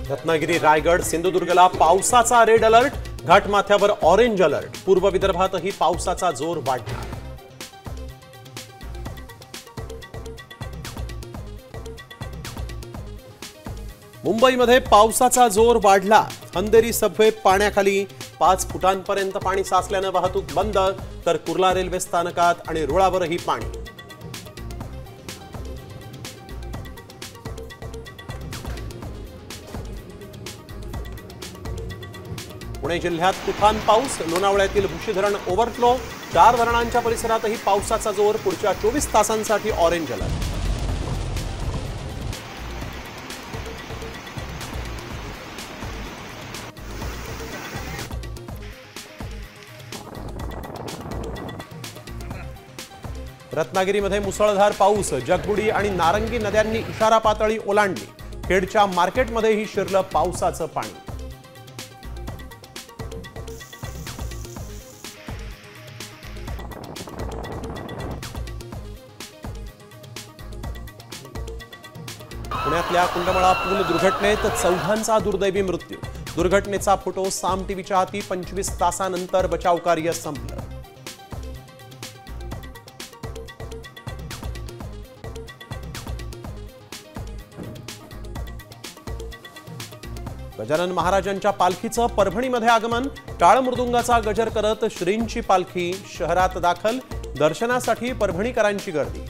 रत्नागिरी, रायगड, सिंधुदुर्गला पावसाचा red alert, घाटमाथ्यावर orange alert. पूर्व विदर्भातही पावसाचा जोर वाढणार. मुंबईमध्ये पावसाचा जोर वाढला. अंधेरी सबवे पाण्याखाली. 5 फुटांपर्यंत पाणी साचल्याने वाहतूक बंद, तर कुर्ला रेल्वे स्थानकात आणि रुळावरही पाणी. पुणे जिल्ह्यात तुफान पाऊस. लोणावळ्यातील भुशी धरण ओव्हरफ्लो. 4 धरणांच्या परिसरातही पावसाचा जोर. पुढच्या 24 तासांसाठी ऑरेंज अलर्ट. रत्नागिरीमध्ये मुसळधार पाऊस. जगबुडी आणि नारंगी नद्यांनी इशारा पातळी ओलांडली. खेडच्या मार्केटमध्येही शिरलं पावसाचं पाणी. पुण्यातल्या कुंडमळा पूल दुर्घटनेत 4घांचा दुर्दैवी मृत्यू. दुर्घटनेचा फोटो साम टीव्हीच्या हाती. 25 तासानंतर बचाव कार्य संपलं. गजानन महाराजांच्या पालखीचं परभणीमध्ये आगमन. टाळ मृदुंगाचा गजर करत श्रींची पालखी शहरात दाखल. दर्शनासाठी परभणीकरांची गर्दी.